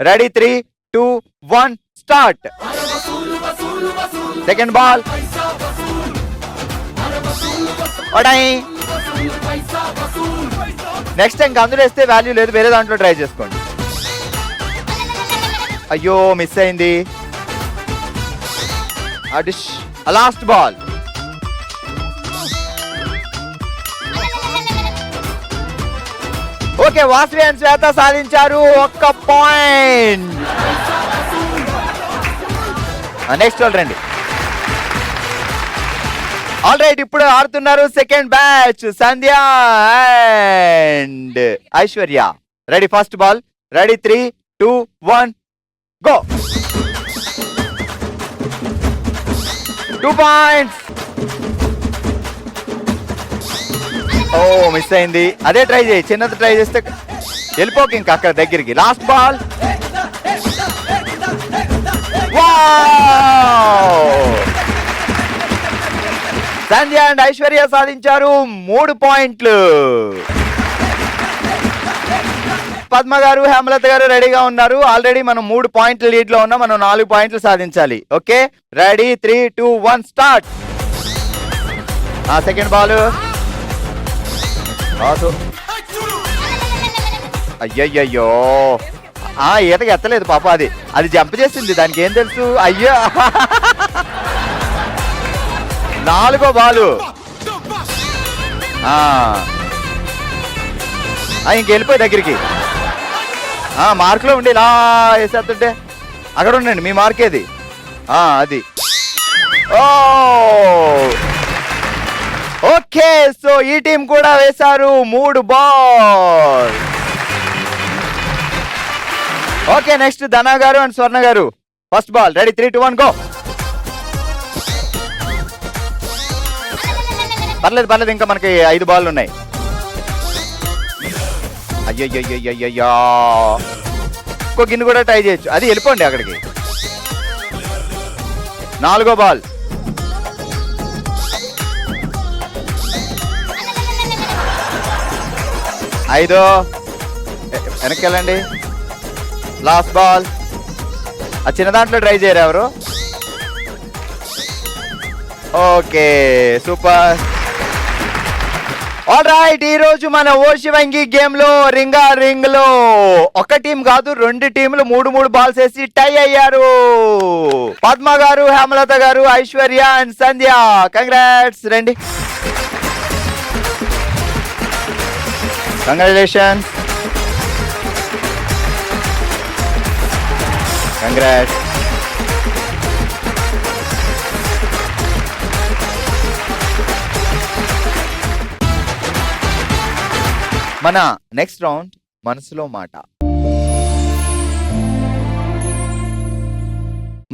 Ready 3, 2, 1 start. Second ball. Next ఇంకా అందులో వేస్తే వాల్యూ లేదు, వేరే దాంట్లో ట్రై చేసుకోండి. అయ్యో మిస్ అయింది. Last ball. Okay, Vasavi and Swetha సాధించారు 1 పాయింట్. నెక్స్ట్ వాళ్ళు రండి. ఆల్ రైట్, ఇప్పుడు ఆడుతున్నారు second batch Sandhya and Aishwarya. Ready, first ball. Ready 3, 2, 1 go. 2 points. ఓ మిస్ అయింది. అదే ట్రై చేయి, చిన్నది ట్రై చేస్తే వెళ్ళిపోక ఇంకా అక్కడ దగ్గరికి. Last ball. Sandhya and Aishwarya సాధించారు 3 పాయింట్లు. పద్మ గారు, హేమలత గారు రెడీగా ఉన్నారు. ఆల్రెడీ మనం 3 పాయింట్ల లీడ్ లో ఉన్నాం. మనం 4 పాయింట్లు సాధించాలి. Okay, ready 3, 2, 1 start. Second ball. అయ్యయ్యో, ఈతకి ఎత్తలేదు పాప. అది జంప్ చేసింది, దానికి ఏం తెలుసు. అయ్యో, 4వ బాలు. ఇంకెళ్ళిపోయి దగ్గరికి. మార్కులో ఉండి ఇలా వేసేస్తుంటే అక్కడ ఉండండి. మీ మార్క్ ఏది? అది. ఓ ఓకే, సో ఈ టీం కూడా వేశారు 3 బాల్. ఓకే, నెక్స్ట్ ధనా గారు అండ్ స్వర్ణ గారు. First ball. Ready 3, 2, 1 go. పర్లేదు, ఇంకా మనకి 5 బాల్ ఉన్నాయి. అయ్యయ్యో, ఇంకో గిన్నె కూడా ట్రై చేయొచ్చు. అది వెళ్ళిపోండి అక్కడికి. 4వ బాల్. ఐదో, వెనక్కి వెళ్ళండి. Last ball. ఆ చిన్న దాంట్లో ట్రై చేయరు ఎవరు? Okay, super. ఆల్ రైట్, ఈ రోజు మన ఓషివంగి గేమ్ లో రింగ్ లో ఒక టీం కాదు 2 టీంలు 3 బాల్స్ వేసి టై అయ్యారు. పద్మ గారు, హేమలత గారు, ఐశ్వర్య అండ్ సంధ్య. కంగ్రాట్స్. రండి. కంగ్రాచులేషన్స్. కంగ్రాట్స్. మన నెక్స్ట్ రౌండ్ మనసులో మాట.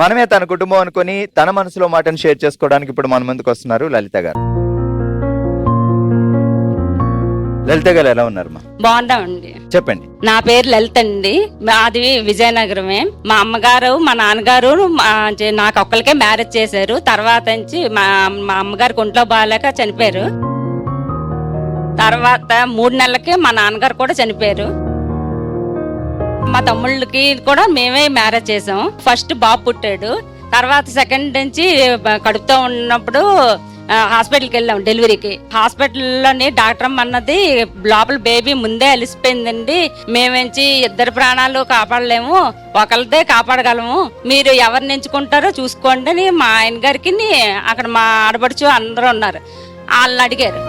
మనమే తన కుటుంబం అనుకుని తన మనసులో మాటను షేర్ చేసుకోవడానికి ఇప్పుడు మన ముందుకు వస్తున్నారు లలిత గారు. లలిత గారు ఎలా ఉన్నారమ్మా? బాగున్నామండి. చెప్పండి. నా పేరు లలిత అండి. మాది విజయనగరమే. మా అమ్మగారు, మా నాన్నగారు నాకు ఒక్కరికే మ్యారేజ్ చేశారు. తర్వాత నుంచి మా అమ్మగారికి ఒంట్లో బాగాలేక చనిపోయారు. తర్వాత 3 నెలలకే మా నాన్నగారు కూడా చనిపోయారు. మా తమ్ముళ్ళకి కూడా మేమే మ్యారేజ్ చేసాం. ఫస్ట్ బాబు పుట్టాడు. తర్వాత సెకండ్ నుంచి కడుపుతో ఉన్నప్పుడు హాస్పిటల్కి వెళ్ళాం డెలివరీకి. హాస్పిటల్లోని డాక్టర్ అన్నది లోపల బేబీ ముందే అలిసిపోయిందండి, మేమేంచి 2 ప్రాణాలు కాపాడలేము, ఒకరిదే కాపాడగలము, మీరు ఎవరిని ఎంచుకుంటారో చూసుకోండి అని మా ఆయన గారికి అక్కడ మా ఆడపడుచు అందరూ ఉన్నారు. వాళ్ళని అడిగారు.